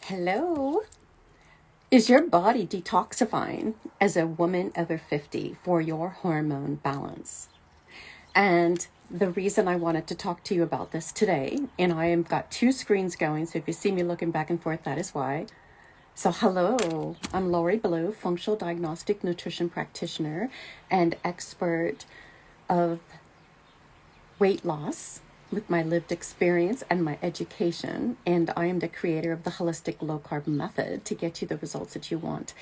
Hello. Is your body detoxifying as a woman over 50 for your hormone balance? And the reason I wanted to talk to you about this today, and I have got two screens going, so if you see me looking back and forth, that is why. So hello, I'm Lori Blue, functional diagnostic nutrition practitioner and expert of weight loss with my lived experience and my education, and I am the creator of the holistic low carb method to get you the results that you want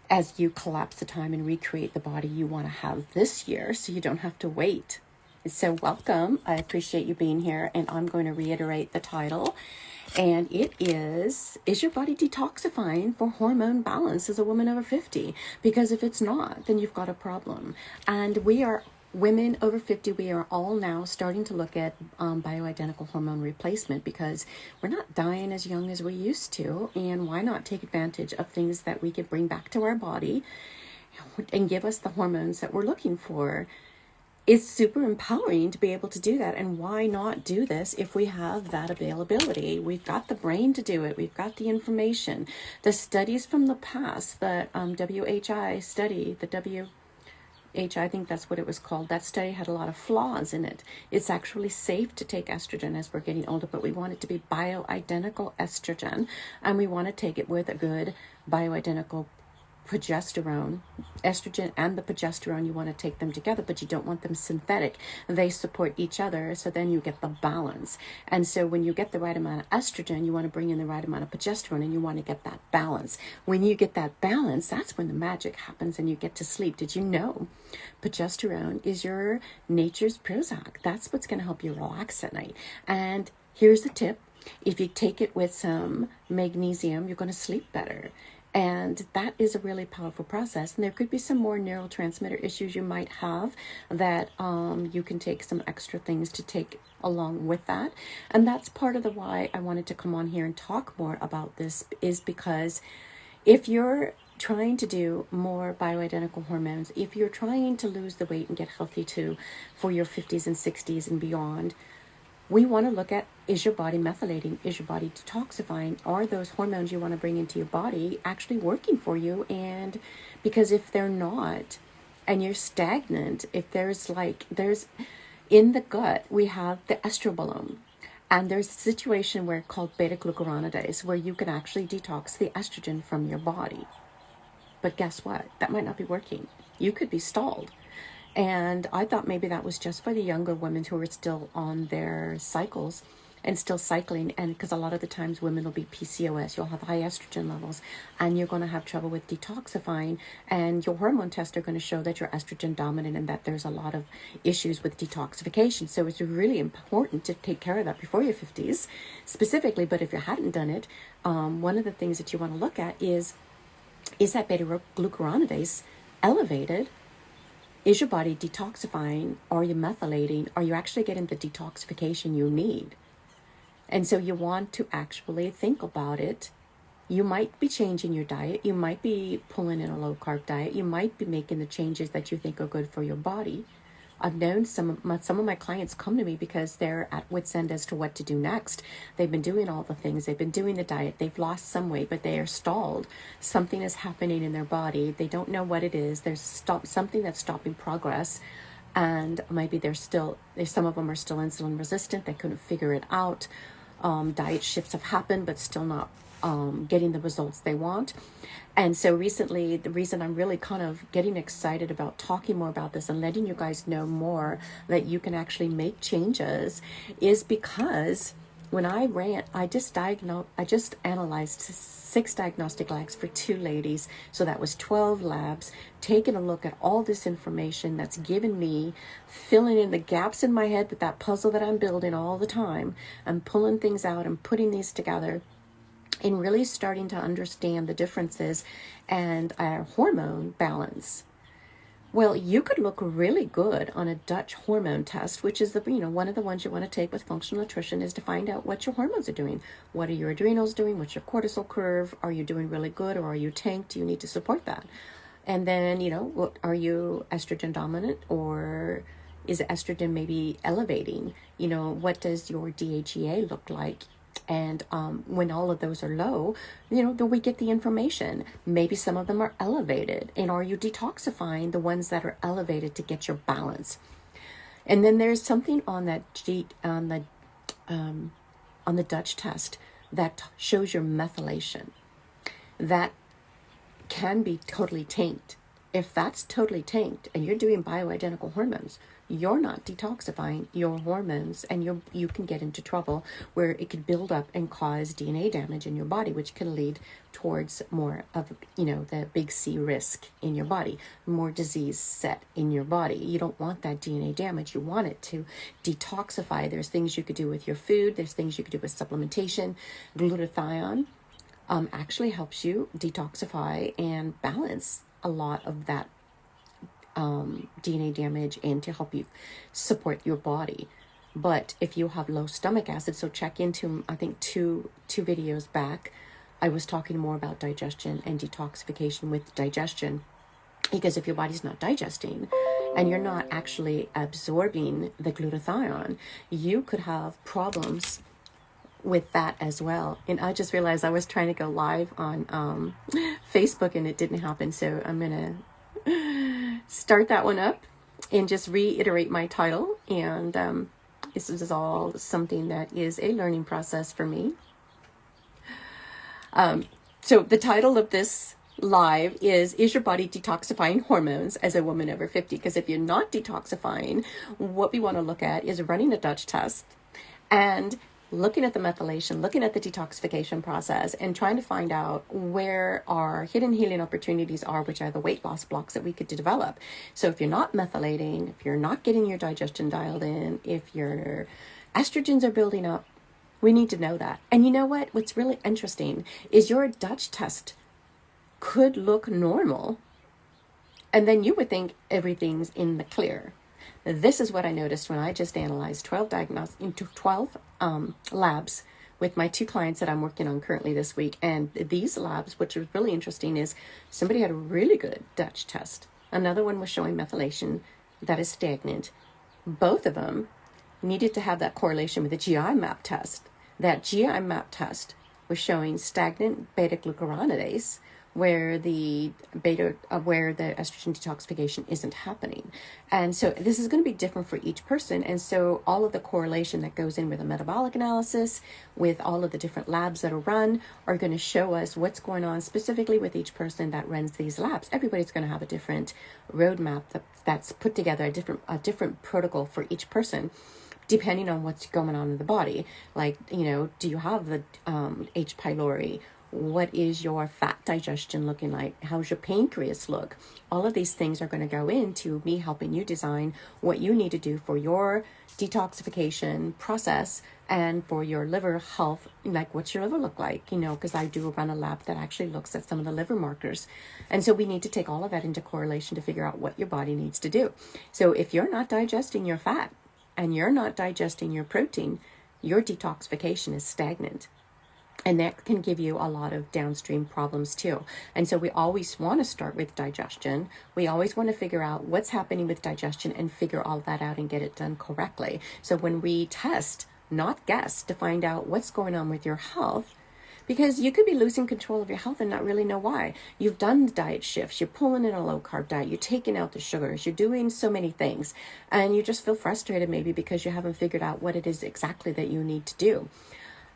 as you collapse the time and recreate the body you want to have this year, so you don't have to wait. So welcome, I appreciate you being here, and I'm going to reiterate the title, and it is your body detoxifying for hormone balance as a woman over 50? Because if it's not, then you've got a problem. And we are women over 50, we are all now starting to look at bioidentical hormone replacement, because we're not dying as young as we used to. And why not take advantage of things that we could bring back to our body and give us the hormones that we're looking for? It's super empowering to be able to do that. And why not do this if we have that availability? We've got the brain to do it. We've got the information. The studies from the past, the WHI study, I think that's what it was called. That study had a lot of flaws in it. It's actually safe to take estrogen as we're getting older, but we want it to be bioidentical estrogen, and we want to take it with a good bioidentical progesterone. Estrogen and the progesterone, you want to take them together, but you don't want them synthetic. They support each other, so then you get the balance. And so when you get the right amount of estrogen, you want to bring in the right amount of progesterone, and you want to get that balance. When you get that balance, that's when the magic happens and you get to sleep. Did you know progesterone is your nature's Prozac? That's what's going to help you relax at night. And here's the tip: if you take it with some magnesium, you're going to sleep better. And that is a really powerful process. And there could be some more neurotransmitter issues you might have that you can take some extra things to take along with that. And that's part of the why I wanted to come on here and talk more about this, is because if you're trying to do more bioidentical hormones, if you're trying to lose the weight and get healthy too for your 50s and 60s and beyond, we want to look at, is your body methylating? Is your body detoxifying? Are those hormones you want to bring into your body actually working for you? And because if they're not, and you're stagnant, if there's in the gut, we have the estrobolome. And there's a situation where called beta-glucuronidase, where you can actually detox the estrogen from your body. But guess what? That might not be working. You could be stalled. And I thought maybe that was just for the younger women who are still on their cycles and still cycling. And because a lot of the times women will be PCOS, you'll have high estrogen levels, and you're going to have trouble with detoxifying. And your hormone tests are going to show that you're estrogen dominant and that there's a lot of issues with detoxification. So it's really important to take care of that before your 50s specifically. But if you hadn't done it, one of the things that you want to look at is that beta-glucuronidase elevated? Is your body detoxifying? Are you methylating? Are you actually getting the detoxification you need? And so you want to actually think about it. You might be changing your diet. You might be pulling in a low carb diet. You might be making the changes that you think are good for your body. I've known some of my clients come to me because they're at wit's end as to what to do next. They've been doing all the things. They've been doing the diet. They've lost some weight, but they are stalled. Something is happening in their body. They don't know what it is. There's something that's stopping progress. And maybe some of them are still insulin resistant. They couldn't figure it out. Diet shifts have happened, but still not getting the results they want. And so recently, the reason I'm really kind of getting excited about talking more about this and letting you guys know more that you can actually make changes is because when I just analyzed 6 diagnostic labs for 2 ladies. So that was 12 labs, taking a look at all this information that's given me, filling in the gaps in my head with that puzzle that I'm building all the time. I'm pulling things out and putting these together, and really starting to understand the differences and our hormone balance. Well, you could look really good on a Dutch hormone test, which is one of the ones you want to take with functional nutrition, is to find out what your hormones are doing. What are your adrenals doing? What's your cortisol curve? Are you doing really good, or are you tanked? Do you need to support that? And then, are you estrogen dominant, or is estrogen maybe elevating? What does your DHEA look like? And when all of those are low, then we get the information. Maybe some of them are elevated. And are you detoxifying the ones that are elevated to get your balance? And then there's something on that on the Dutch test that shows your methylation. That can be totally tanked. If that's totally tanked and you're doing bioidentical hormones, you're not detoxifying your hormones, and you can get into trouble where it could build up and cause DNA damage in your body, which can lead towards more of, the big C risk in your body, more disease set in your body. You don't want that DNA damage. You want it to detoxify. There's things you could do with your food. There's things you could do with supplementation. Glutathione actually helps you detoxify and balance a lot of that DNA damage, and to help you support your body. But if you have low stomach acid, so check into, I think two videos back, I was talking more about digestion and detoxification with digestion, because if your body's not digesting and you're not actually absorbing the glutathione, you could have problems with that as well. And I just realized I was trying to go live on Facebook and it didn't happen, so I'm gonna start that one up and just reiterate my title. And this is all something that is a learning process for me. So the title of this live is your body detoxifying hormones as a woman over 50? Because if you're not detoxifying, what we want to look at is running a Dutch test and looking at the methylation, looking at the detoxification process, and trying to find out where our hidden healing opportunities are, which are the weight loss blocks that we could develop. So if you're not methylating, if you're not getting your digestion dialed in, if your estrogens are building up, we need to know that. And you know what? What's really interesting is your Dutch test could look normal, and then you would think everything's in the clear. This is what I noticed when I just analyzed 12 labs with my 2 clients that I'm working on currently this week. And these labs, which was really interesting, is somebody had a really good Dutch test. Another one was showing methylation that is stagnant. Both of them needed to have that correlation with the GI map test. That GI map test was showing stagnant beta-glucuronidase, where the estrogen detoxification isn't happening. And so this is going to be different for each person. And so all of the correlation that goes in with a metabolic analysis, with all of the different labs that are run, are going to show us what's going on specifically with each person that runs these labs. Everybody's going to have a different roadmap that's put together, a different protocol for each person, depending on what's going on in the body. Like, do you have the H. pylori? What is your fat digestion looking like? How's your pancreas look? All of these things are going to go into me helping you design what you need to do for your detoxification process and for your liver health. Like, what's your liver look like? Because I do run a lab that actually looks at some of the liver markers. And so we need to take all of that into correlation to figure out what your body needs to do. So if you're not digesting your fat and you're not digesting your protein, your detoxification is stagnant. And that can give you a lot of downstream problems too. And so we always want to start with digestion. We always want to figure out what's happening with digestion and figure all that out and get it done correctly. So when we test, not guess, to find out what's going on with your health, because you could be losing control of your health and not really know why. You've done the diet shifts, you're pulling in a low carb diet, you're taking out the sugars, you're doing so many things, and you just feel frustrated maybe because you haven't figured out what it is exactly that you need to do.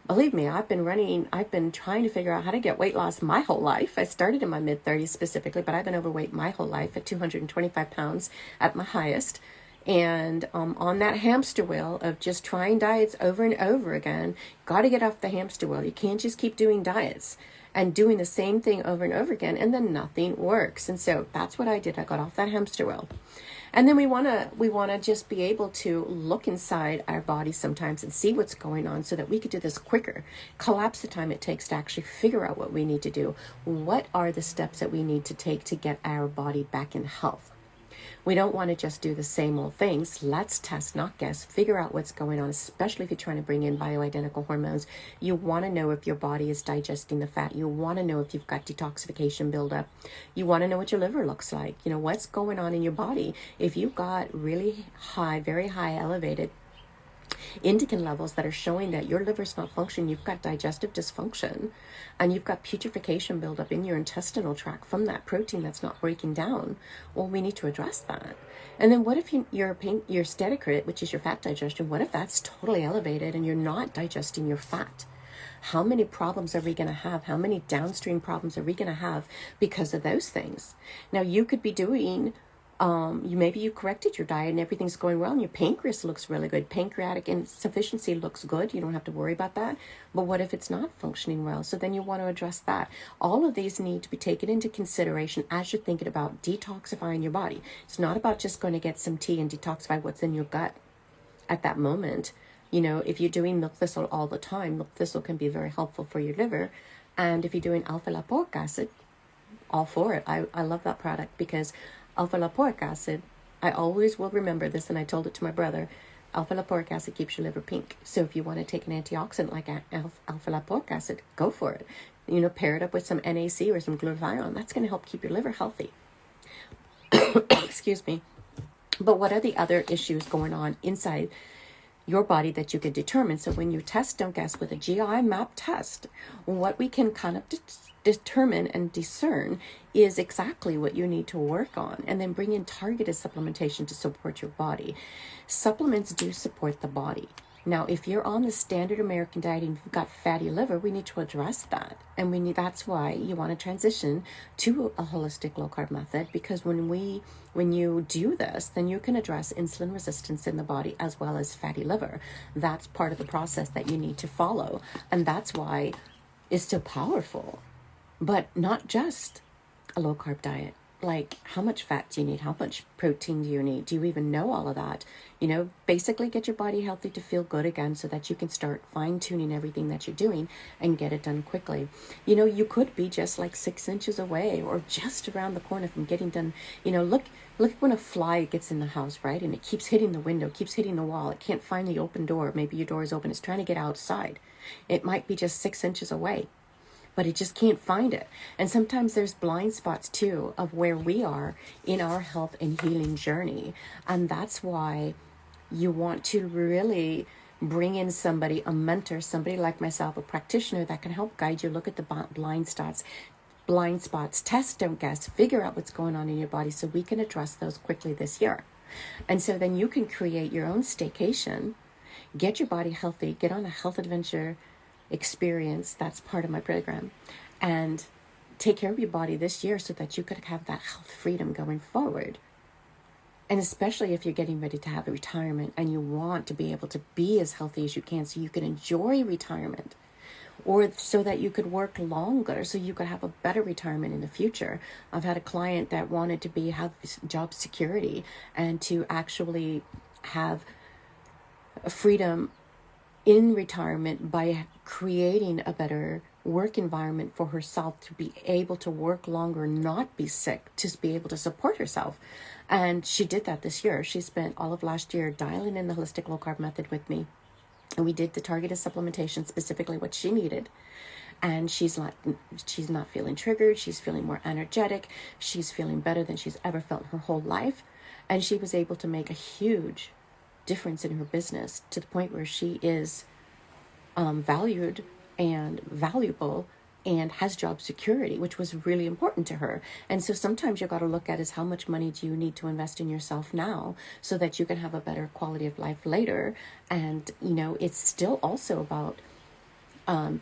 Believe me, I've been trying to figure out how to get weight loss my whole life. I started in my mid-30s specifically, but I've been overweight my whole life at 225 pounds at my highest. And on that hamster wheel of just trying diets over and over again, got to get off the hamster wheel. You can't just keep doing diets and doing the same thing over and over again, and then nothing works. And so that's what I did. I got off that hamster wheel. And then we want to just be able to look inside our body sometimes and see what's going on so that we could do this quicker, collapse the time it takes to actually figure out what we need to do. What are the steps that we need to take to get our body back in health? We don't want to just do the same old things. Let's test, not guess. Figure out what's going on, especially if you're trying to bring in bioidentical hormones. You want to know if your body is digesting the fat. You want to know if you've got detoxification buildup. You want to know what your liver looks like. What's going on in your body. If you've got really high, very high elevated indican levels that are showing that your liver's not functioning, you've got digestive dysfunction, and you've got putrefaction buildup in your intestinal tract from that protein that's not breaking down, well, we need to address that. And then what if your steatocrit, which is your fat digestion, what if that's totally elevated and you're not digesting your fat? How many problems are we going to have? How many downstream problems are we going to have because of those things? Now, you could be doing, maybe you corrected your diet and everything's going well and your pancreas looks really good. Pancreatic insufficiency looks good. You don't have to worry about that. But what if it's not functioning well? So then you want to address that. All of these need to be taken into consideration as you're thinking about detoxifying your body. It's not about just going to get some tea and detoxify what's in your gut at that moment. You know, if you're doing milk thistle all the time, milk thistle can be very helpful for your liver. And if you're doing alpha lipoic acid, all for it. I love that product because alpha lipoic acid, I always will remember this, and I told it to my brother, alpha lipoic acid keeps your liver pink. So if you want to take an antioxidant like alpha lipoic acid, go for it. You know, pair it up with some NAC or some glutathione. That's going to help keep your liver healthy. Excuse me. But what are the other issues going on inside your body that you can determine? So when you test, don't guess, with a GI map test, what we can kind of determine and discern is exactly what you need to work on, and then bring in targeted supplementation to support your body. Supplements do support the body. Now, if you're on the standard American diet and you've got fatty liver, we need to address that. And that's why you want to transition to a holistic low carb method, because when you do this, then you can address insulin resistance in the body as well as fatty liver. That's part of the process that you need to follow. And that's why it's still powerful, but not just a low carb diet. Like, how much fat do you need? How much protein do you need? Do you even know all of that? You know, basically get your body healthy to feel good again so that you can start fine-tuning everything that you're doing and get it done quickly. You know, you could be just like 6 inches away or just around the corner from getting done. You know, look when a fly gets in the house, right? And it keeps hitting the window, keeps hitting the wall. It can't find the open door. Maybe your door is open. It's trying to get outside. It might be just 6 inches away, but it just can't find it. And sometimes there's blind spots too of where we are in our health and healing journey. And that's why you want to really bring in somebody, a mentor, somebody like myself, a practitioner that can help guide you, look at the blind spots, test, don't guess, figure out what's going on in your body so we can address those quickly this year. And so then you can create your own staycation, get your body healthy, get on a health adventure experience. That's part of my program, and take care of your body this year so that you could have that health freedom going forward. And especially if you're getting ready to have a retirement and you want to be able to be as healthy as you can so you can enjoy retirement, or so that you could work longer so you could have a better retirement in the future. I've had a client that wanted to have job security and to actually have freedom in retirement by creating a better work environment for herself to be able to work longer, not be sick, to be able to support herself. And she did that this year. She spent all of last year dialing in the holistic low carb method with me. And we did the targeted supplementation, specifically what she needed. And she's not feeling triggered. She's feeling more energetic. She's feeling better than she's ever felt in her whole life. And she was able to make a huge difference in her business to the point where she is valued and valuable and has job security, which was really important to her. And so sometimes you got to look at is how much money do you need to invest in yourself now so that you can have a better quality of life later. And, you know, it's still also about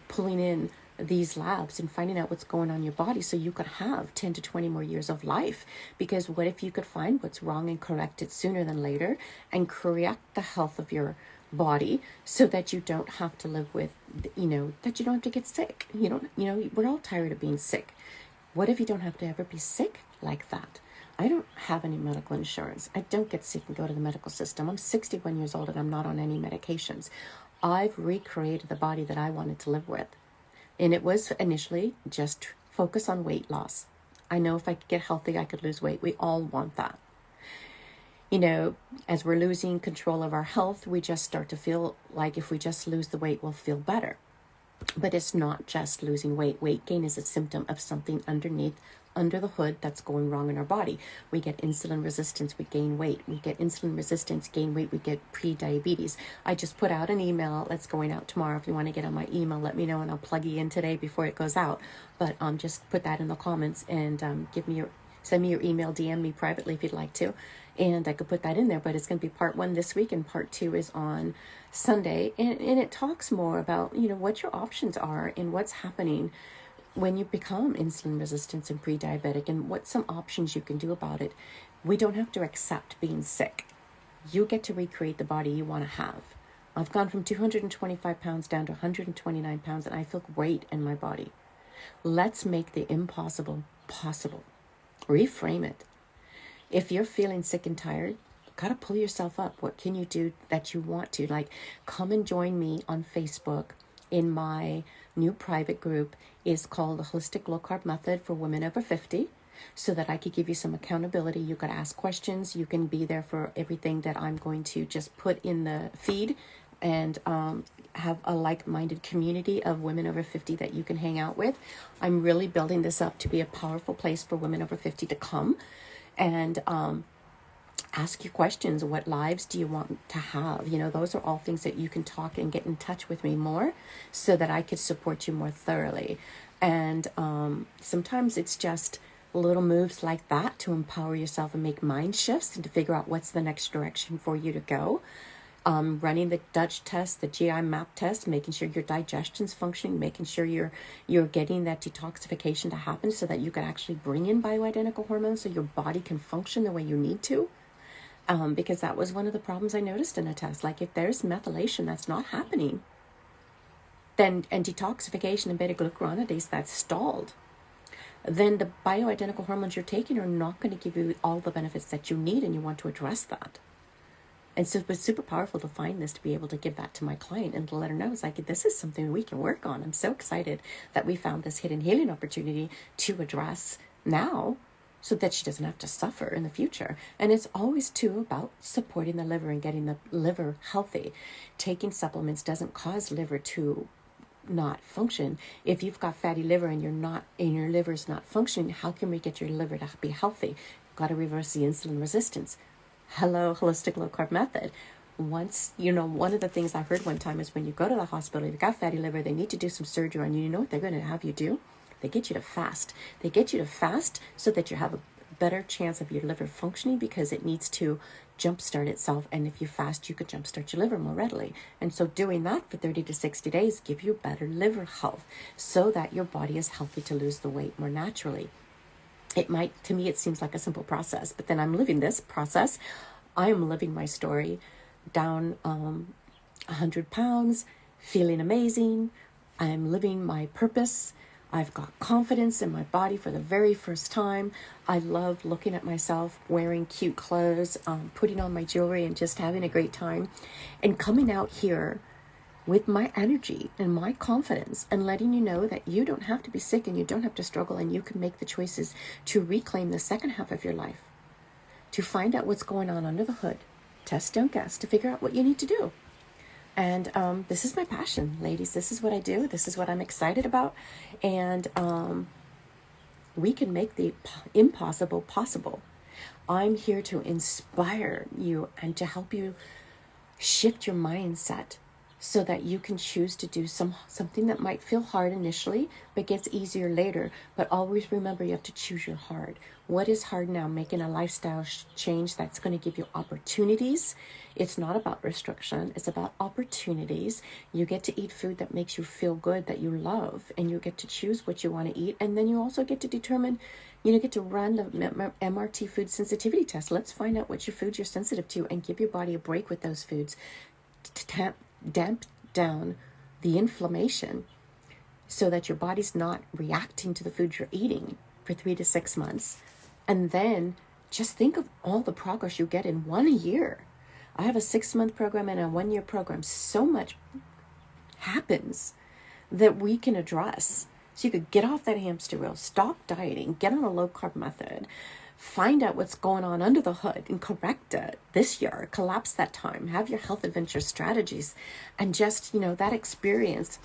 pulling in these labs and finding out what's going on in your body so you could have 10 to 20 more years of life. Because what if you could find what's wrong and correct it sooner than later and correct the health of your body so that you don't have to live with, you know, that you don't have to get sick. We're all tired of being sick. What if you don't have to ever be sick like that? I don't have any medical insurance. I don't get sick and go to the medical system. I'm 61 years old and I'm not on any medications. I've recreated the body that I wanted to live with. And it was initially just focus on weight loss. I know if I could get healthy, I could lose weight. We all want that. You know, as we're losing control of our health, we just start to feel like if we just lose the weight, we'll feel better. But it's not just losing weight. Weight gain is a symptom of something under the hood that's going wrong in our body. We get insulin resistance, we gain weight. We get insulin resistance, gain weight, we get pre-diabetes. I just put out an email that's going out tomorrow. If you want to get on my email, let me know and I'll plug you in today before it goes out. But just put that in the comments and send me your email, DM me privately if you'd like to. And I could put that in there, but it's going to be part 1 this week and part 2 is on Sunday. And it talks more about, what your options are and what's happening when you become insulin resistant and pre-diabetic and what some options you can do about it. We don't have to accept being sick. You get to recreate the body you want to have. I've gone from 225 pounds down to 129 pounds and I feel great in my body. Let's make the impossible possible. Reframe it. If you're feeling sick and tired, gotta pull yourself up. What can you do that you want to? Like, come and join me on Facebook in my new private group. Is called the Holistic Low Carb Method for Women Over 50, so that I could give you some accountability. You could ask questions. You can be there for everything that I'm going to just put in the feed, and have a like-minded community of women over 50 that you can hang out with. I'm really building this up to be a powerful place for women over 50 to come and ask you questions. What lives do you want to have? Those are all things that you can talk and get in touch with me more so that I could support you more thoroughly. And sometimes it's just little moves like that to empower yourself and make mind shifts and to figure out what's the next direction for you to go. Running the Dutch test, the GI map test, making sure your digestion's functioning, making sure you're getting that detoxification to happen so that you can actually bring in bioidentical hormones so your body can function the way you need to. Because that was one of the problems I noticed in a test. Like, if there's methylation that's not happening, and detoxification and beta-glucuronidase that's stalled, then the bioidentical hormones you're taking are not going to give you all the benefits that you need, and you want to address that. And so it was super powerful to find this, to be able to give that to my client and to let her know, it's like, this is something we can work on. I'm so excited that we found this hidden healing opportunity to address now so that she doesn't have to suffer in the future. And it's always too about supporting the liver and getting the liver healthy. Taking supplements doesn't cause liver to not function. If you've got fatty liver and your liver's not functioning, how can we get your liver to be healthy? You've got to reverse the insulin resistance. Hello, Holistic Low Carb Method. One of the things I heard one time is when you go to the hospital, you've got fatty liver, they need to do some surgery on you. You know what they're going to have you do? They get you to fast. They get you to fast so that you have a better chance of your liver functioning, because it needs to jumpstart itself. And if you fast, you could jumpstart your liver more readily. And so doing that for 30 to 60 days give you better liver health so that your body is healthy to lose the weight more naturally. To me, it seems like a simple process, but then I'm living this process. I am living my story, down 100 pounds, feeling amazing. I am living my purpose. I've got confidence in my body for the very first time. I love looking at myself, wearing cute clothes, putting on my jewelry and just having a great time, and coming out here with my energy and my confidence and letting you know that you don't have to be sick and you don't have to struggle, and you can make the choices to reclaim the second half of your life, to find out what's going on under the hood, test, don't guess, to figure out what you need to do. And this is my passion, ladies. This is what I do. This is what I'm excited about. And we can make the impossible possible. I'm here to inspire you and to help you shift your mindset so that you can choose to do something that might feel hard initially, but gets easier later. But always remember, you have to choose your hard. What is hard now? Making a lifestyle change that's going to give you opportunities. It's not about restriction. It's about opportunities. You get to eat food that makes you feel good, that you love, and you get to choose what you want to eat. And then you also get to determine, get to run the MRT food sensitivity test. Let's find out what your foods you're sensitive to and give your body a break with those foods to damp down the inflammation so that your body's not reacting to the food you're eating for 3 to 6 months. And then just think of all the progress you get in 1 year. I have a 6-month program and a 1-year program. So much happens that we can address. So you could get off that hamster wheel, stop dieting, get on a low carb method, find out what's going on under the hood and correct it this year, collapse that time, have your health adventure strategies, and just, that experience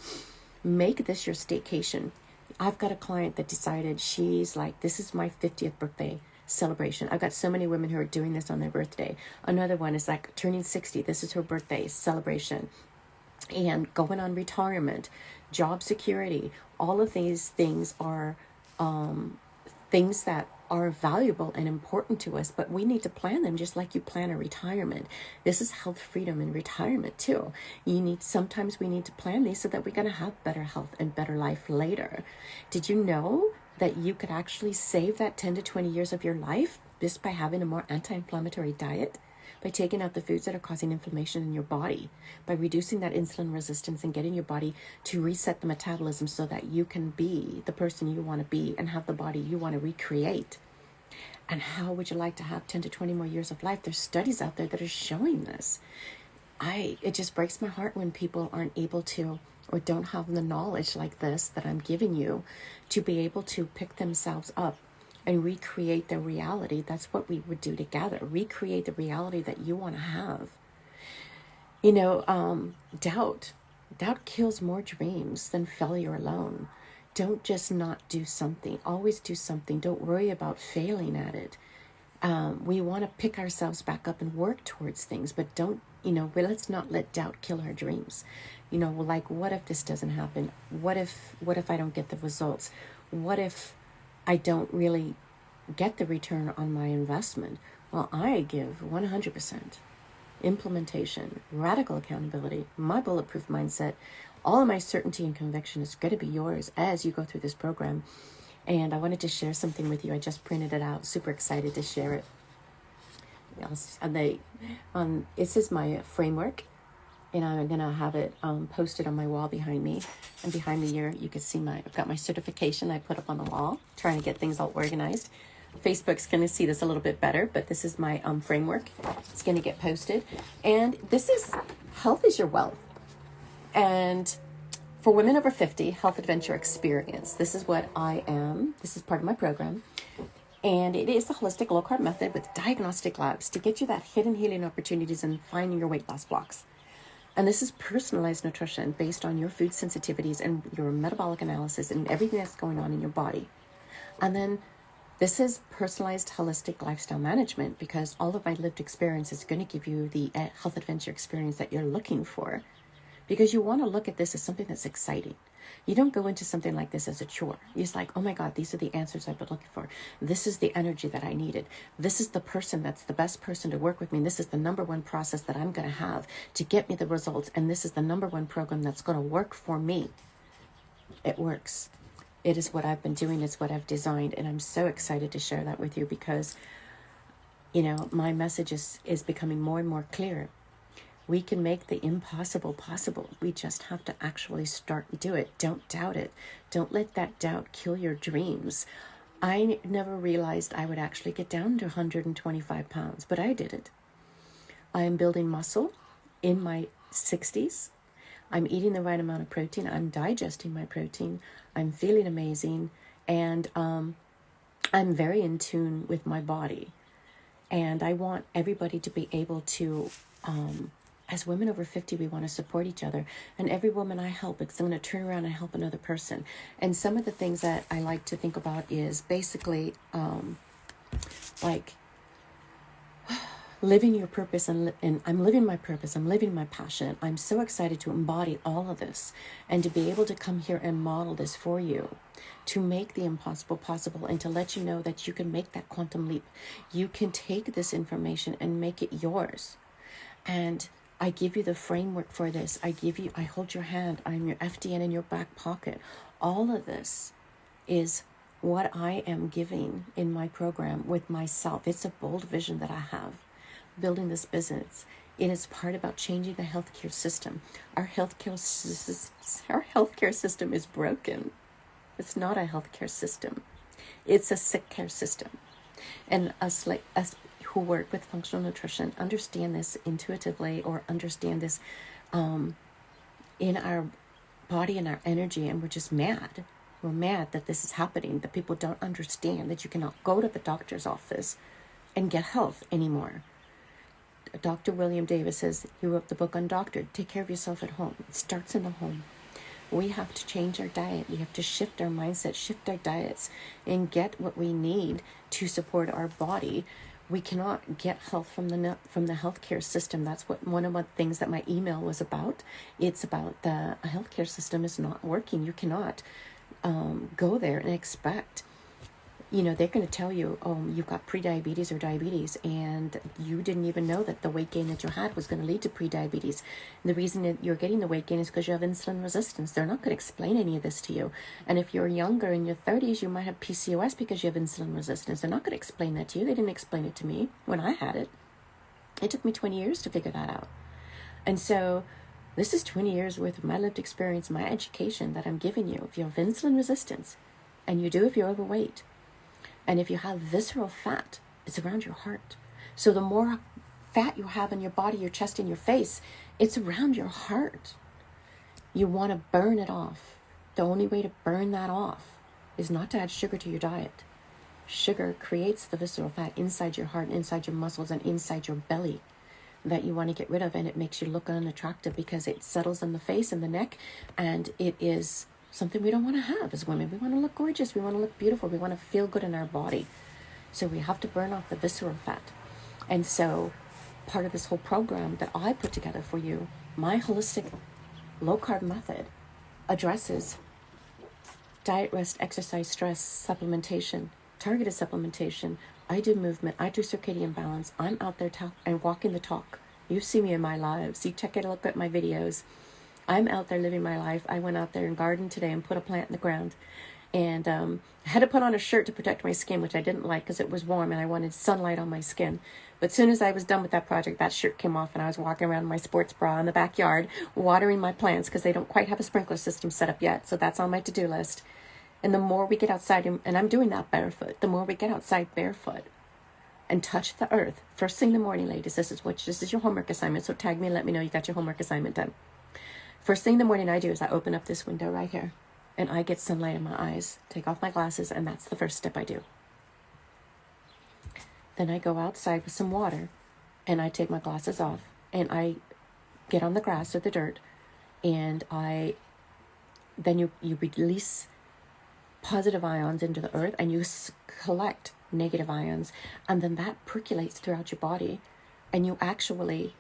Make this your staycation. I've got a client that decided she's like, this is my 50th birthday celebration. I've got so many women who are doing this on their birthday. Another one is like turning 60. This is her birthday celebration. And going on retirement, job security. All of these things are things that are valuable and important to us, but we need to plan them just like you plan a retirement. This is health freedom in retirement too. Sometimes we need to plan these so that we're going to have better health and better life later. Did you know that you could actually save that 10 to 20 years of your life just by having a more anti-inflammatory diet? By taking out the foods that are causing inflammation in your body, by reducing that insulin resistance and getting your body to reset the metabolism so that you can be the person you want to be and have the body you want to recreate. And how would you like to have 10 to 20 more years of life? There's studies out there that are showing this. It just breaks my heart when people aren't able to, or don't have the knowledge like this that I'm giving you, to be able to pick themselves up and recreate their reality. That's what we would do together. Recreate the reality that you want to have. Doubt. Doubt kills more dreams than failure alone. Don't just not do something. Always do something. Don't worry about failing at it. We want to pick ourselves back up and work towards things, but let's not let doubt kill our dreams. Like, what if this doesn't happen? What if I don't get the results? What if I don't really get the return on my investment? Well, I give 100% implementation, radical accountability, my bulletproof mindset. All of my certainty and conviction is going to be yours as you go through this program. And I wanted to share something with you. I just printed it out. Super excited to share it. This is my framework, and I'm going to have it posted on my wall behind me. And behind me here, you can see I've got my certification I put up on the wall, trying to get things all organized. Facebook's going to see this a little bit better, but this is my framework. It's going to get posted. And this is Health is Your Wealth. And for women over 50, Health Adventure Experience. This is what I am. This is part of my program. And it is a holistic low-carb method with diagnostic labs to get you that hidden healing opportunities and finding your weight loss blocks. And this is personalized nutrition based on your food sensitivities and your metabolic analysis and everything that's going on in your body. And then this is personalized holistic lifestyle management, because all of my lived experience is going to give you the health adventure experience that you're looking for, because you want to look at this as something that's exciting. You don't go into something like this as a chore. It's like, oh my God, these are the answers I've been looking for. This is the energy that I needed. This is the person that's the best person to work with me. And this is the number one process that I'm going to have to get me the results. And this is the number one program that's going to work for me. It works. It is what I've been doing. It's what I've designed. And I'm so excited to share that with you because, my message is becoming more and more clear. We can make the impossible possible. We just have to actually start and do it. Don't doubt it. Don't let that doubt kill your dreams. I never realized I would actually get down to 125 pounds, but I did it. I am building muscle in my 60s. I'm eating the right amount of protein. I'm digesting my protein. I'm feeling amazing. And I'm very in tune with my body. And I want everybody to be able to, as women over 50, we want to support each other. And every woman I help, it's going to turn around and help another person. And some of the things that I like to think about is basically like living your purpose. And I'm living my purpose. I'm living my passion. I'm so excited to embody all of this and to be able to come here and model this for you, to make the impossible possible and to let you know that you can make that quantum leap. You can take this information and make it yours. And I give you the framework for this. I hold your hand. I'm your FDN in your back pocket. All of this is what I am giving in my program with myself. It's a bold vision that I have, building this business. It is part about changing the healthcare system. Our healthcare system is broken. It's not a healthcare system. It's a sick care system. And us who work with functional nutrition understand this intuitively, or understand this in our body and our energy, and we're just mad. We're mad that this is happening, that people don't understand that you cannot go to the doctor's office and get health anymore. Dr. William Davis says, he wrote the book on Doctor, take care of yourself at home. It starts in the home. We have to change our diet. We have to shift our mindset, shift our diets, and get what we need to support our body. We cannot get health from the healthcare system. That's what one of the things that my email was about. It's about the healthcare system is not working. You cannot go there and expect, they're going to tell you, oh, you've got prediabetes or diabetes, and you didn't even know that the weight gain that you had was going to lead to prediabetes. And the reason that you're getting the weight gain is because you have insulin resistance. They're not going to explain any of this to you. And if you're younger, in your 30s, you might have PCOS because you have insulin resistance. They're not going to explain that to you. They didn't explain it to me when I had it. It took me 20 years to figure that out. And so this is 20 years worth of my lived experience, my education that I'm giving you. If you have insulin resistance, and you do if you're overweight, and if you have visceral fat, it's around your heart. So the more fat you have in your body, your chest, and your face, it's around your heart. You want to burn it off. The only way to burn that off is not to add sugar to your diet. Sugar creates the visceral fat inside your heart, inside your muscles, and inside your belly that you want to get rid of, and it makes you look unattractive because it settles in the face and the neck, and it is something we don't want to have as women. We want to look gorgeous. We want to look beautiful. We want to feel good in our body. So we have to burn off the visceral fat. And so part of this whole program that I put together for you, my holistic low-carb method, addresses diet, rest, exercise, stress, supplementation, targeted supplementation. I do movement. I do circadian balance. I'm out there and walking the talk. You see me in my lives. You check it, look at my videos. I'm out there living my life. I went out there and gardened today and put a plant in the ground. And I had to put on a shirt to protect my skin, which I didn't like because it was warm and I wanted sunlight on my skin. But as soon as I was done with that project, that shirt came off and I was walking around in my sports bra in the backyard, watering my plants because they don't quite have a sprinkler system set up yet. So that's on my to-do list. And the more we get outside, and I'm doing that barefoot, the more we get outside barefoot and touch the earth. First thing in the morning, ladies, this is your homework assignment. So tag me and let me know you got your homework assignment done. First thing in the morning I do is I open up this window right here and I get sunlight in my eyes, take off my glasses, and that's the first step I do. Then I go outside with some water and I take my glasses off and I get on the grass or the dirt, and then you release positive ions into the earth and you collect negative ions, and then that percolates throughout your body and you actually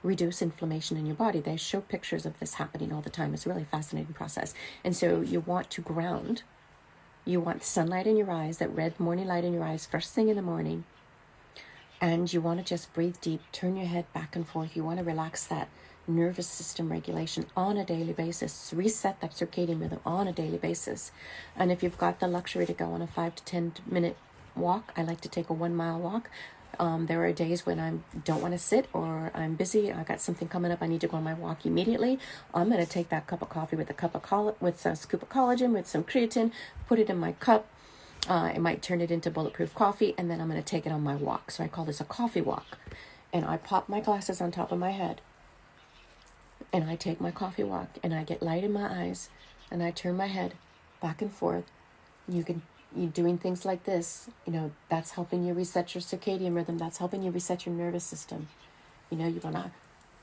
reduce inflammation in your body. They show pictures of this happening all the time. It's a really fascinating process. And so you want to ground. You want sunlight in your eyes, that red morning light in your eyes first thing in the morning. And you want to just breathe deep, turn your head back and forth. You want to relax that nervous system regulation on a daily basis. Reset that circadian rhythm on a daily basis. And if you've got the luxury to go on a 5 to 10 minute walk, I like to take a 1 mile walk. There are days when I don't want to sit or I'm busy. I got something coming up. I need to go on my walk immediately. I'm going to take that cup of coffee with a scoop of collagen, with some creatine, put it in my cup. I might turn it into bulletproof coffee, and then I'm going to take it on my walk. So I call this a coffee walk. And I pop my glasses on top of my head, and I take my coffee walk, and I get light in my eyes, and I turn my head back and forth. You're doing things like this, that's helping you reset your circadian rhythm. That's helping you reset your nervous system. You want to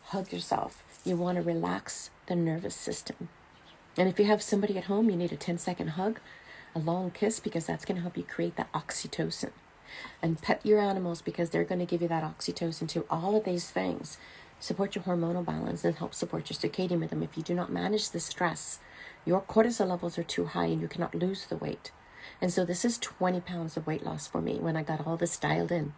hug yourself. You want to relax the nervous system. And if you have somebody at home, you need a 10-second hug, a long kiss, because that's going to help you create that oxytocin. And pet your animals because they're going to give you that oxytocin too. All of these things support your hormonal balance and help support your circadian rhythm. If you do not manage the stress, your cortisol levels are too high and you cannot lose the weight. And so this is 20 pounds of weight loss for me when I got all this dialed in.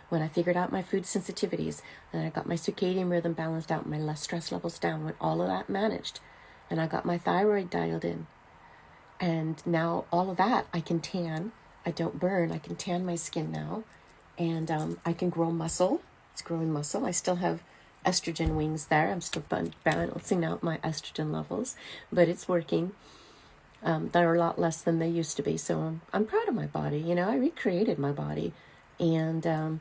When I figured out my food sensitivities, and I got my circadian rhythm balanced out, my less stress levels down, when all of that managed, and I got my thyroid dialed in. And now all of that, I can tan. I don't burn. I can tan my skin now. And I can grow muscle. It's growing muscle. I still have estrogen wings there. I'm still balancing out my estrogen levels, but it's working. They're a lot less than they used to be. So I'm proud of my body. I recreated my body. And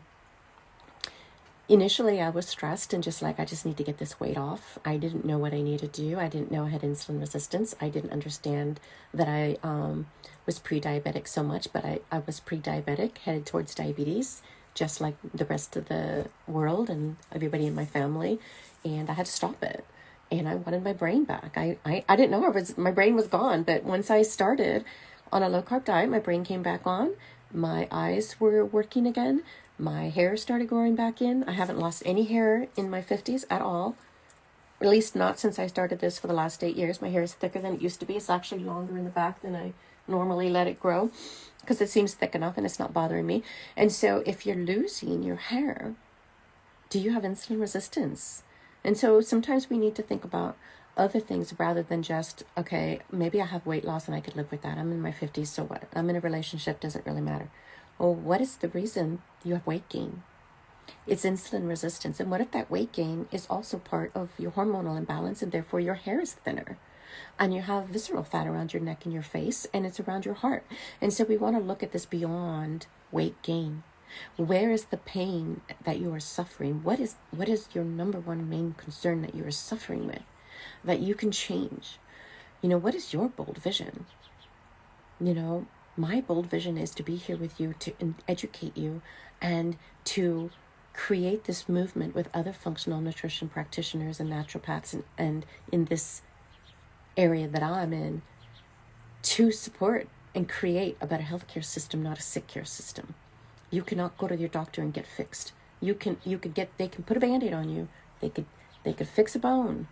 initially I was stressed and just like, I just need to get this weight off. I didn't know what I needed to do. I didn't know I had insulin resistance. I didn't understand that I was pre-diabetic so much, but I was pre-diabetic, headed towards diabetes, just like the rest of the world and everybody in my family. And I had to stop it. and I wanted my brain back. I didn't know my brain was gone, but once I started on a low-carb diet, my brain came back on. My eyes were working again. My hair started growing back in. I haven't lost any hair in my 50s at all. At least not since I started this for the last 8 years. My hair is thicker than it used to be. It's actually longer in the back than I normally let it grow because it seems thick enough and it's not bothering me. And so if you're losing your hair, do you have insulin resistance? And so sometimes we need to think about other things rather than just, okay, maybe I have weight loss and I could live with that. I'm in my 50s, so what? I'm in a relationship, doesn't really matter. Well, what is the reason you have weight gain? It's insulin resistance. And what if that weight gain is also part of your hormonal imbalance and therefore your hair is thinner? And you have visceral fat around your neck and your face, and it's around your heart. And so we want to look at this beyond weight gain. Where is the pain that you are suffering? What is your number one main concern that you are suffering with that you can change? What is your bold vision? My bold vision is to be here with you, to educate you, and to create this movement with other functional nutrition practitioners and naturopaths and in this area that I'm in, to support and create a better healthcare system, not a sick care system. You cannot go to your doctor and get fixed. They can put a Band-Aid on you. They could fix a bone.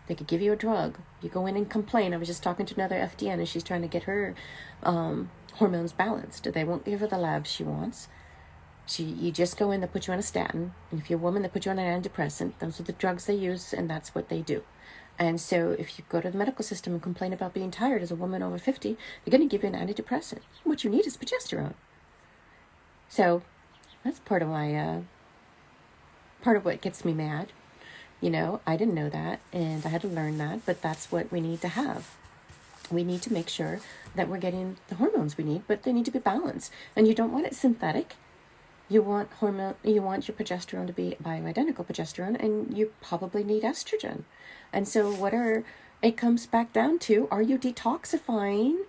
They could give you a drug. You go in and complain. I was just talking to another FDN and she's trying to get her hormones balanced. They won't give her the labs she wants. You just go in, they put you on a statin. And if you're a woman, they put you on an antidepressant. Those are the drugs they use, and that's what they do. And so if you go to the medical system and complain about being tired as a woman over 50, they're going to give you an antidepressant. What you need is progesterone. So that's part of what gets me mad. I didn't know that, and I had to learn that, but that's what we need to have. We need to make sure that we're getting the hormones we need, but they need to be balanced. And you don't want it synthetic. You want your progesterone to be bioidentical progesterone, and you probably need estrogen. And so it comes back down to, are you detoxifying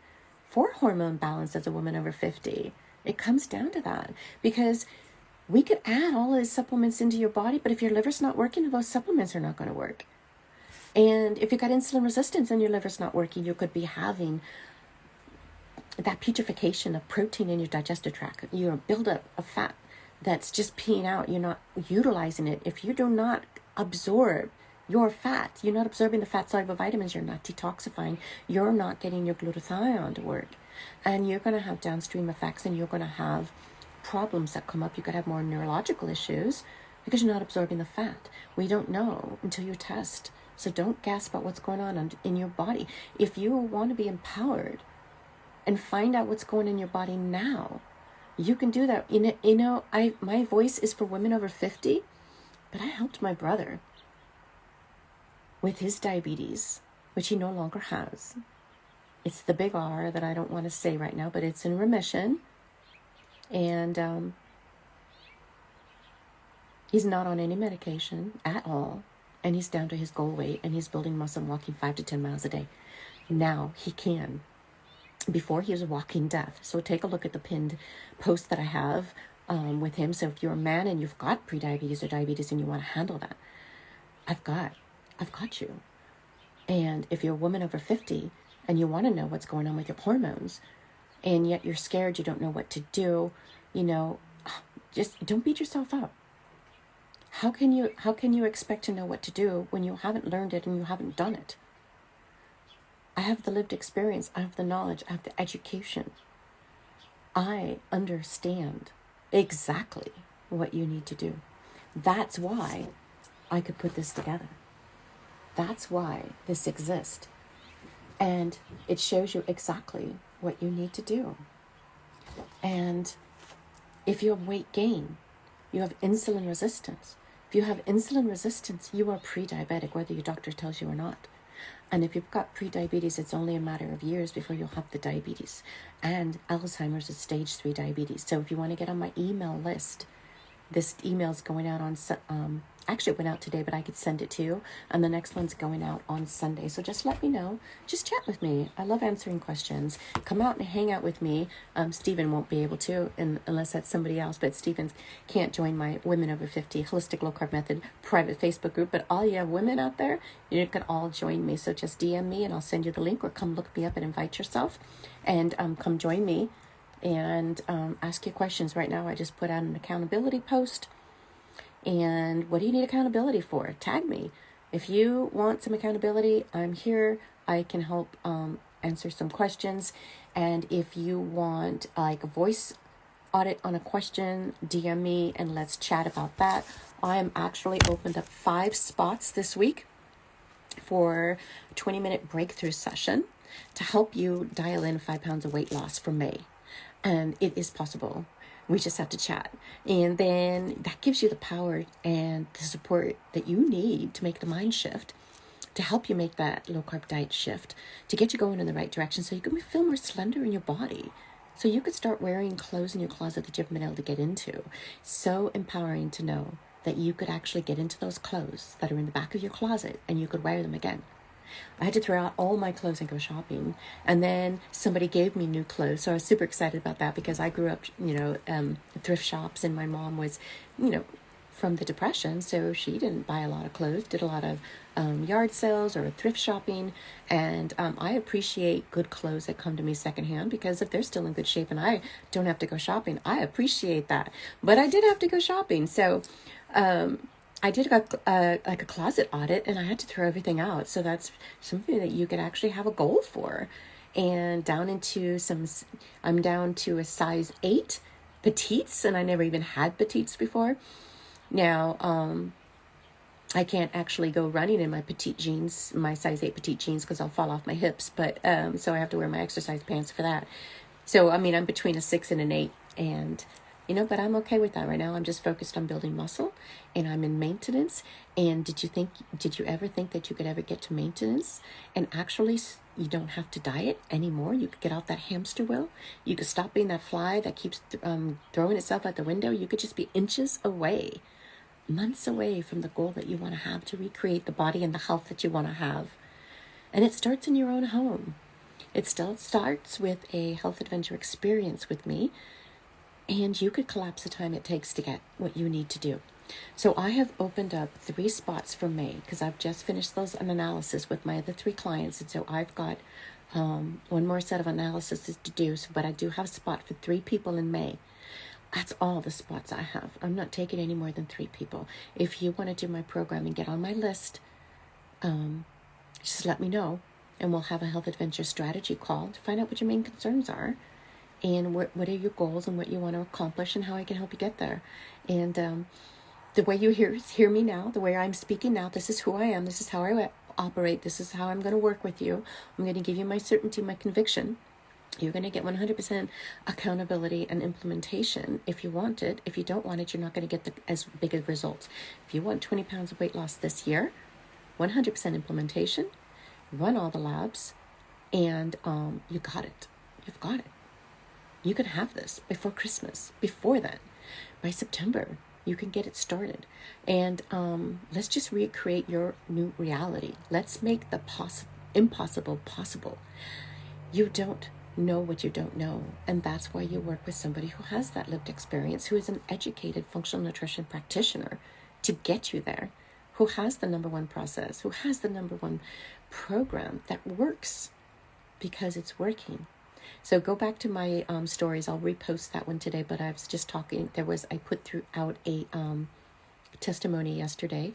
for hormone balance as a woman over 50? It comes down to that, because we could add all of these supplements into your body, but if your liver's not working, those supplements are not going to work. And if you've got insulin resistance and your liver's not working, you could be having that putrefaction of protein in your digestive tract, your buildup of fat that's just peeing out. You're not utilizing it. If you do not absorb your fat, you're not absorbing the fat-soluble vitamins, you're not detoxifying, you're not getting your glutathione to work. And you're going to have downstream effects, and you're going to have problems that come up. You could have more neurological issues because you're not absorbing the fat. We don't know until you test. So don't gasp about what's going on in your body. If you want to be empowered and find out what's going on in your body now, you can do that. My voice is for women over 50, but I helped my brother with his diabetes, which he no longer has. It's the big R that I don't want to say right now, but it's in remission. And he's not on any medication at all. And he's down to his goal weight, and he's building muscle and walking 5 to 10 miles a day. Now he can. Before, he was walking death. So take a look at the pinned post that I have with him. So if you're a man and you've got prediabetes or diabetes and you want to handle that, I've got you. And if you're a woman over 50 and you want to know what's going on with your hormones, and yet you're scared, you don't know what to do, just don't beat yourself up. How can you expect to know what to do when you haven't learned it and you haven't done it? I have the lived experience, I have the knowledge, I have the education. I understand exactly what you need to do. That's why I could put this together. That's why this exists. And it shows you exactly what you need to do. And if you have weight gain, you have insulin resistance. If you have insulin resistance, you are pre-diabetic, whether your doctor tells you or not. And if you've got pre-diabetes, it's only a matter of years before you'll have the diabetes. And Alzheimer's is stage 3 diabetes. So if you want to get on my email list, this email is going out on actually it went out today, but I could send it to you. And the next one's going out on Sunday. So just let me know. Just chat with me. I love answering questions. Come out and hang out with me. Stephen won't be able to, unless that's somebody else, but Stephen can't join my Women Over 50 Holistic Low Carb Method private Facebook group. But all you women out there, you can all join me. So just DM me and I'll send you the link, or come look me up and invite yourself and come join me and ask you questions. Right now I just put out an accountability post. And what do you need accountability for? Tag me. If you want some accountability, I'm here. I can help answer some questions. And if you want like a voice audit on a question, DM me and let's chat about that. I am actually opened up 5 spots this week for a 20-minute breakthrough session to help you dial in 5 pounds of weight loss for May. And it is possible. We just have to chat. And then that gives you the power and the support that you need to make the mind shift, to help you make that low carb diet shift, to get you going in the right direction so you can feel more slender in your body. So you could start wearing clothes in your closet that you haven't been able to get into. So empowering to know that you could actually get into those clothes that are in the back of your closet and you could wear them again. I had to throw out all my clothes and go shopping. And then somebody gave me new clothes. So I was super excited about that because I grew up, thrift shops, and my mom was, from the Depression. So she didn't buy a lot of clothes, did a lot of yard sales or thrift shopping. And I appreciate good clothes that come to me secondhand, because if they're still in good shape and I don't have to go shopping, I appreciate that. But I did have to go shopping. So, I did a closet audit, and I had to throw everything out. So that's something that you could actually have a goal for. And I'm down to a size 8 petites, and I never even had petites before. Now, I can't actually go running in my petite jeans, my size 8 petite jeans, because I'll fall off my hips. But so I have to wear my exercise pants for that. So, I'm between a 6 and an 8, and but I'm okay with that right now. I'm just focused on building muscle, and I'm in maintenance. And did you ever think that you could ever get to maintenance and actually you don't have to diet anymore? You could get out that hamster wheel. You could stop being that fly that keeps throwing itself out the window. You could just be inches away, months away from the goal that you want to have to recreate the body and the health that you want to have. And it starts in your own home. It still starts with a health adventure experience with me. And you could collapse the time it takes to get what you need to do. So I have opened up 3 spots for May, because I've just finished those analysis with my other 3 clients. And so I've got one more set of analysis to do. But I do have a spot for 3 people in May. That's all the spots I have. I'm not taking any more than 3 people. If you want to do my program and get on my list, just let me know. And we'll have a health adventure strategy call to find out what your main concerns are. And what are your goals and what you want to accomplish, and how I can help you get there. And the way you hear me now, the way I'm speaking now, this is who I am. This is how I operate. This is how I'm going to work with you. I'm going to give you my certainty, my conviction. You're going to get 100% accountability and implementation if you want it. If you don't want it, you're not going to get as big of results. If you want 20 pounds of weight loss this year, 100% implementation, run all the labs, and you got it. You've got it. You can have this before Christmas. Before then, by September, you can get it started. And let's just recreate your new reality. Let's make the impossible possible. You don't know what you don't know. And that's why you work with somebody who has that lived experience, who is an educated functional nutrition practitioner to get you there, who has the #1 process, who has the #1 program that works because it's working. So go back to my stories. I'll repost that one today, but I was just talking. I put out a testimony yesterday,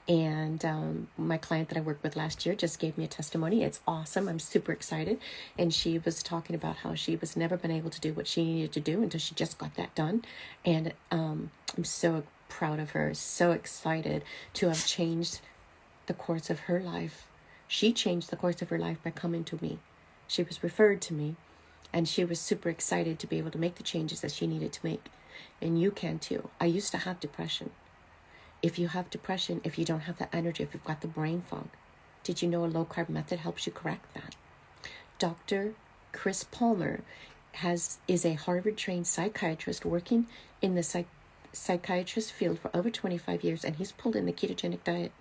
and my client that I worked with last year just gave me a testimony. It's awesome. I'm super excited. And she was talking about how she was never been able to do what she needed to do until she just got that done. And I'm so proud of her, so excited to have changed the course of her life. She changed the course of her life by coming to me. She was referred to me, and she was super excited to be able to make the changes that she needed to make. And you can too. I used to have depression. If you have depression, if you don't have the energy, if you've got the brain fog, did you know a low carb method helps you correct that? Dr. Chris Palmer is a Harvard trained psychiatrist working in the psychiatrist field for over 25 years, and he's pulled in the ketogenic diet.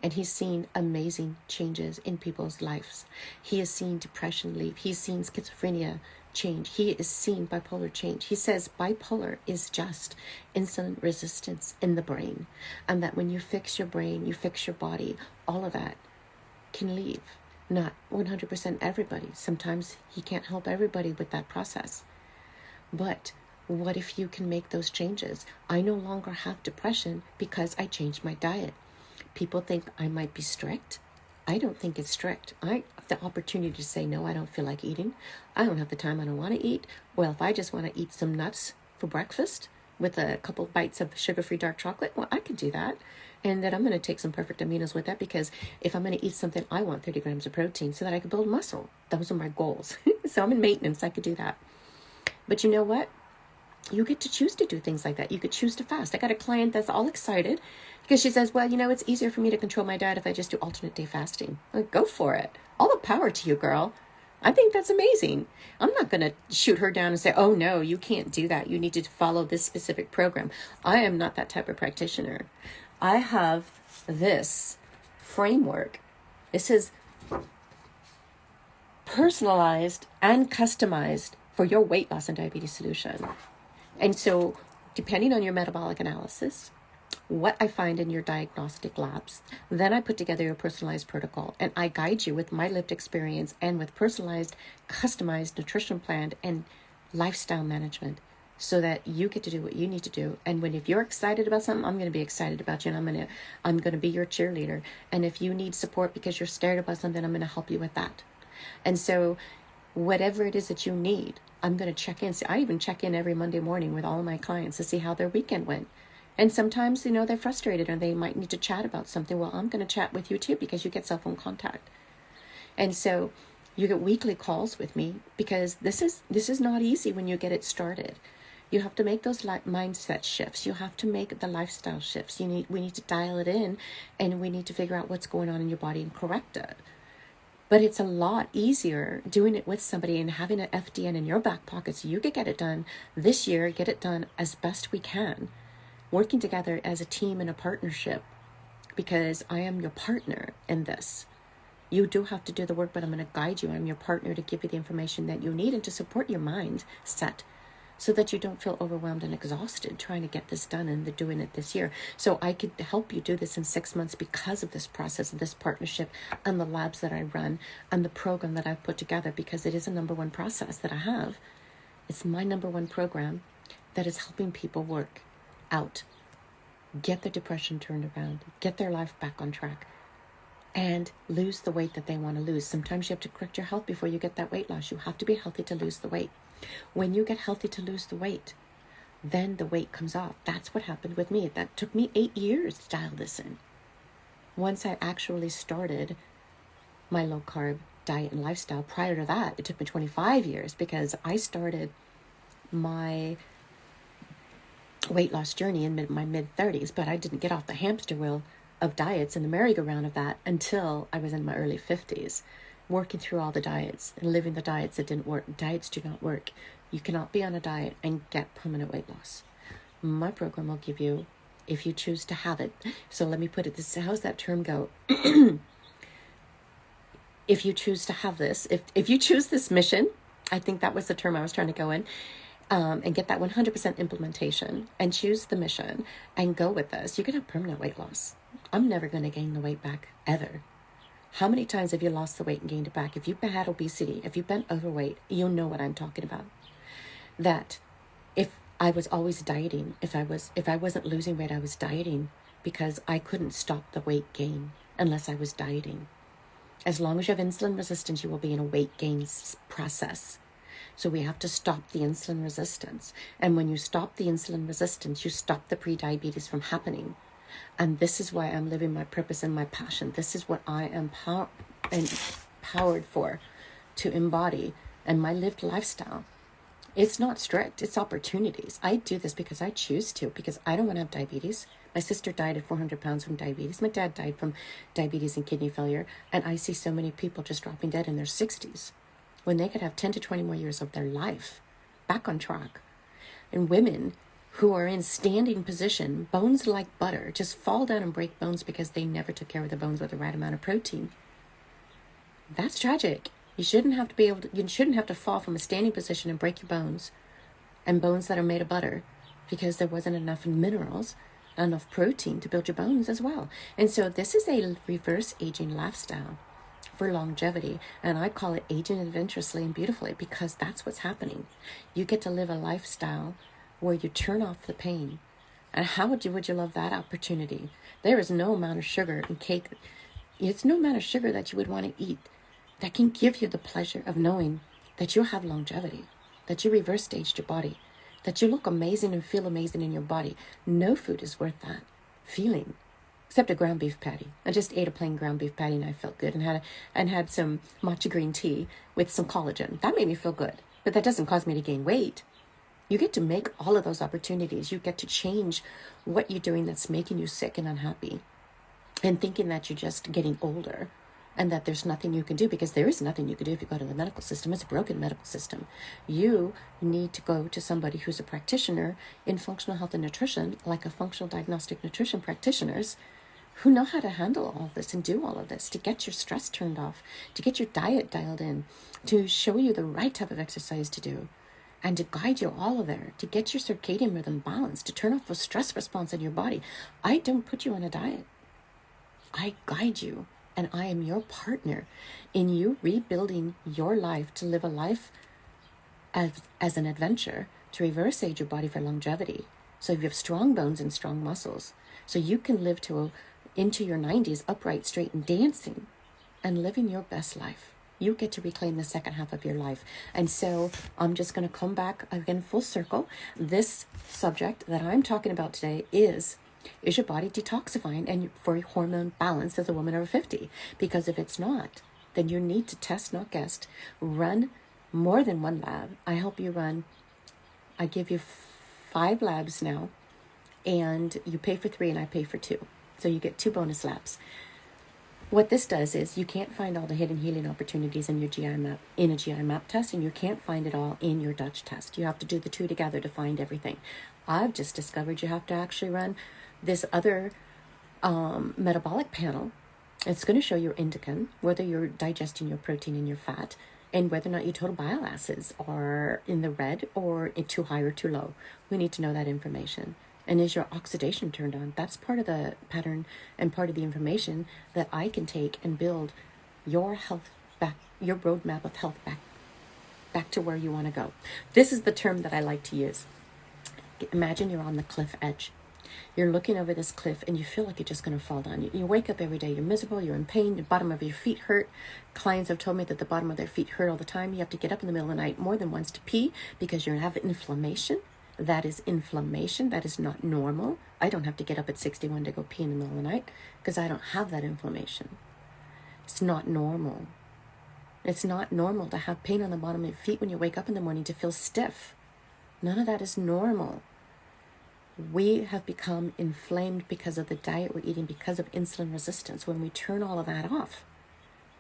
And he's seen amazing changes in people's lives. He has seen depression leave. He's seen schizophrenia change. He has seen bipolar change. He says bipolar is just insulin resistance in the brain. And that when you fix your brain, you fix your body, all of that can leave. Not 100% everybody. Sometimes he can't help everybody with that process. But what if you can make those changes? I no longer have depression because I changed my diet. People think I might be strict. I don't think it's strict. I have the opportunity to say, no, I don't feel like eating. I don't have the time. I don't want to eat. Well, if I just want to eat some nuts for breakfast with a couple bites of sugar-free dark chocolate, well, I could do that. And then I'm going to take some perfect aminos with that, because if I'm going to eat something, I want 30 grams of protein so that I can build muscle. Those are my goals. So I'm in maintenance. I could do that. But you know what? You get to choose to do things like that. You could choose to fast. I got a client that's all excited because she says, well, it's easier for me to control my diet if I just do alternate day fasting. Like, go for it. All the power to you, girl. I think that's amazing. I'm not going to shoot her down and say, oh, no, you can't do that. You need to follow this specific program. I am not that type of practitioner. I have this framework. This is personalized and customized for your weight loss and diabetes solution. And so, depending on your metabolic analysis, what I find in your diagnostic labs, then I put together your personalized protocol, and I guide you with my lived experience and with personalized, customized nutrition plan and lifestyle management, so that you get to do what you need to do. And if you're excited about something, I'm going to be excited about you, and I'm going to be your cheerleader. And if you need support because you're scared about something, I'm going to help you with that. And so, whatever it is that you need, I'm going to check in. So I even check in every Monday morning with all of my clients to see how their weekend went. And sometimes, they're frustrated or they might need to chat about something. Well, I'm going to chat with you too, because you get cell phone contact. And so you get weekly calls with me, because this is not easy when you get it started. You have to make those mindset shifts. You have to make the lifestyle shifts. We need to dial it in, and we need to figure out what's going on in your body and correct it. But it's a lot easier doing it with somebody and having an FDN in your back pocket so you can get it done this year, get it done as best we can, working together as a team and a partnership, because I am your partner in this. You do have to do the work, but I'm going to guide you. I'm your partner to give you the information that you need and to support your mindset, so that you don't feel overwhelmed and exhausted trying to get this done and doing it this year. So I could help you do this in 6 months because of this process and this partnership and the labs that I run and the program that I've put together, because it is a number one process that I have. It's my number one program that is helping people work out, get their depression turned around, get their life back on track, and lose the weight that they want to lose. Sometimes you have to correct your health before you get that weight loss. You have to be healthy to lose the weight. When you get healthy to lose the weight, then the weight comes off. That's what happened with me. That took me 8 years to dial this in. Once I actually started my low carb diet and lifestyle, prior to that, it took me 25 years, because I started my weight loss journey in my mid-30s, but I didn't get off the hamster wheel of diets and the merry-go-round of that until I was in my early 50s. Working through all the diets and living the diets that didn't work. Diets do not work. You cannot be on a diet and get permanent weight loss. My program will give you, if you choose to have it. So let me put it this, how's that term go? If you choose to have this, if you choose this mission, I think that was the term I was trying to go in, and get that 100% implementation and choose the mission and go with this, you can have permanent weight loss. I'm never going to gain the weight back, ever. How many times have you lost the weight and gained it back? If you've had obesity, if you've been overweight, you'll know what I'm talking about. That if I was always dieting, if I wasn't losing weight, I was dieting, because I couldn't stop the weight gain unless I was dieting. As long as you have insulin resistance, you will be in a weight gain process. So we have to stop the insulin resistance. And when you stop the insulin resistance, you stop the pre-diabetes from happening. And this is why I'm living my purpose and my passion. This is what I am empowered for, to embody, and my lived lifestyle. It's not strict, it's opportunities. I do this because I choose to, because I don't want to have diabetes. My sister died at 400 pounds from diabetes. My dad died from diabetes and kidney failure. And I see so many people just dropping dead in their 60s when they could have 10 to 20 more years of their life back on track. And women who are in standing position, bones like butter, just fall down and break bones because they never took care of the bones with the right amount of protein. That's tragic. You shouldn't have to fall from a standing position and break your bones, and bones that are made of butter, because there wasn't enough minerals, enough protein to build your bones as well. And so this is a reverse aging lifestyle for longevity, and I call it aging adventurously and beautifully, because that's what's happening. You get to live a lifestyle where you turn off the pain. And how would you love that opportunity? There is no amount of sugar in cake. It's no amount of sugar that you would want to eat that can give you the pleasure of knowing that you'll have longevity, that you reverse staged your body, that you look amazing and feel amazing in your body. No food is worth that feeling, except a ground beef patty. I just ate a plain ground beef patty and I felt good, and had some matcha green tea with some collagen. That made me feel good, but that doesn't cause me to gain weight. You get to make all of those opportunities. You get to change what you're doing that's making you sick and unhappy, and thinking that you're just getting older and that there's nothing you can do, because there is nothing you can do if you go to the medical system. It's a broken medical system. You need to go to somebody who's a practitioner in functional health and nutrition, like a functional diagnostic nutrition practitioners who know how to handle all of this and do all of this, to get your stress turned off, to get your diet dialed in, to show you the right type of exercise to do, and to guide you all of there, to get your circadian rhythm balanced, to turn off the stress response in your body. I don't put you on a diet. I guide you, and I am your partner in you rebuilding your life to live a life as an adventure, to reverse age your body for longevity. So you have strong bones and strong muscles, so you can live into your 90s upright, straight, and dancing, and living your best life. You get to reclaim the second half of your life. And so I'm just going to come back again full circle. This subject that I'm talking about today is your body detoxifying and for hormone balance as a woman over 50? Because if it's not, then you need to test, not guess. Run more than one lab. I give you 5 labs now, and you pay for 3 and I pay for 2. So you get 2 bonus labs. What this does is you can't find all the hidden healing opportunities in your GI map, in a GI map test, and you can't find it all in your Dutch test. You have to do the 2 together to find everything. I've just discovered you have to actually run this other metabolic panel. It's going to show your indican, whether you're digesting your protein and your fat, and whether or not your total bile acids are in the red or too high or too low. We need to know that information. And is your oxidation turned on? That's part of the pattern and part of the information that I can take and build your health back, your roadmap of health back to where you want to go. This is the term that I like to use. Imagine you're on the cliff edge. You're looking over this cliff and you feel like you're just going to fall down. You wake up every day, you're miserable, you're in pain, the bottom of your feet hurt. Clients have told me that the bottom of their feet hurt all the time. You have to get up in the middle of the night more than once to pee because you have inflammation. That is inflammation. That is not normal. I don't have to get up at 61 to go pee in the middle of the night because I don't have that inflammation. It's not normal. It's not normal to have pain on the bottom of your feet when you wake up in the morning, to feel stiff. None of that is normal. We have become inflamed because of the diet we're eating, because of insulin resistance. When we turn all of that off,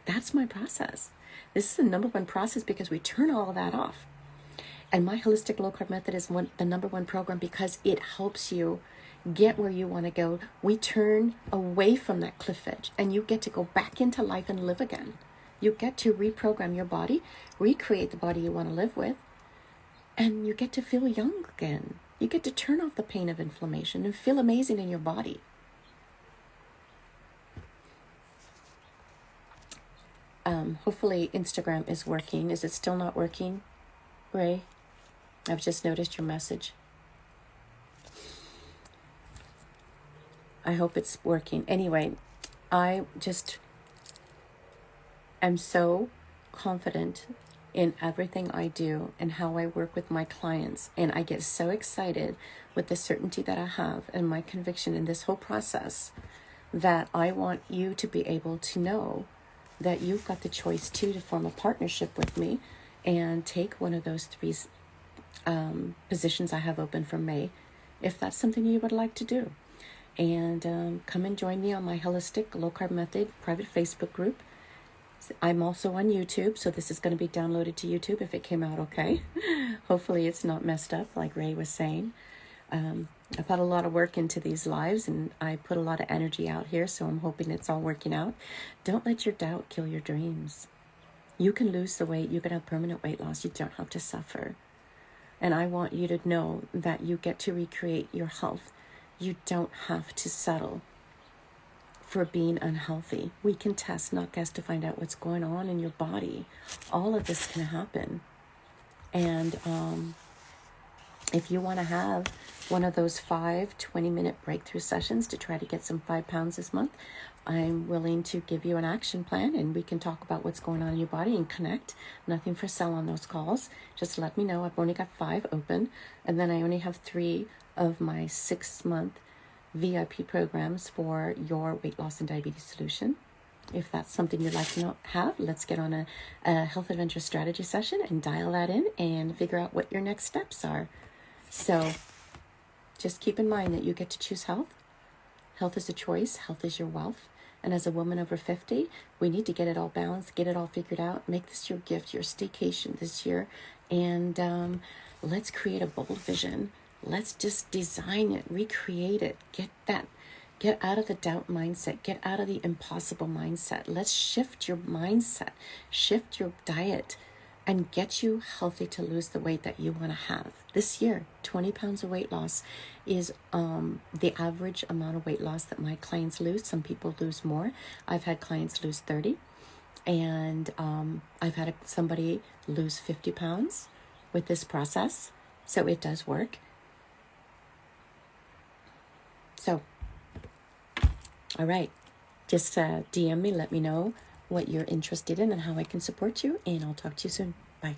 that's my process. This is the number one process because we turn all of that off. And my holistic low carb method is the number one program because it helps you get where you want to go. We turn away from that cliff edge and you get to go back into life and live again. You get to reprogram your body, recreate the body you want to live with, and you get to feel young again. You get to turn off the pain of inflammation and feel amazing in your body. Hopefully Instagram is working. Is it still not working, Ray? I've just noticed your message. I hope it's working. Anyway, I just am so confident in everything I do and how I work with my clients. And I get so excited with the certainty that I have and my conviction in this whole process that I want you to be able to know that you've got the choice too to form a partnership with me and take one of those 3 positions I have open for May, if that's something you would like to do. And come and join me on my holistic low carb method private Facebook group. I'm also on YouTube, so this is going to be downloaded to YouTube if it came out okay. Hopefully it's not messed up like Ray was saying. I put a lot of work into these lives, and I put a lot of energy out here, so I'm hoping it's all working out. Don't let your doubt kill your dreams. You can lose the weight. You can have permanent weight loss. You don't have to suffer. And I want you to know that you get to recreate your health. You don't have to settle for being unhealthy. We can test, not guess, to find out what's going on in your body. All of this can happen. And if you want to have one of those 5 20-minute breakthrough sessions to try to get some 5 pounds this month, I'm willing to give you an action plan, and we can talk about what's going on in your body and connect. Nothing for sale on those calls. Just let me know. I've only got 5 open, and then I only have 3 of my 6-month VIP programs for your weight loss and diabetes solution. If that's something you'd like to have, let's get on a health adventure strategy session and dial that in and figure out what your next steps are. So just keep in mind that you get to choose health. Health is a choice. Health is your wealth. And as a woman over 50, we need to get it all balanced, get it all figured out, make this your gift, your staycation this year. And let's create a bold vision. Let's just design it, recreate it, get out of the doubt mindset, get out of the impossible mindset. Let's shift your mindset, shift your diet, and get you healthy to lose the weight that you want to have. This year, 20 pounds of weight loss is the average amount of weight loss that my clients lose. Some people lose more. I've had clients lose 30, and I've had somebody lose 50 pounds with this process. So it does work. So, all right, just DM me, let me know what you're interested in and how I can support you, and I'll talk to you soon. Bye.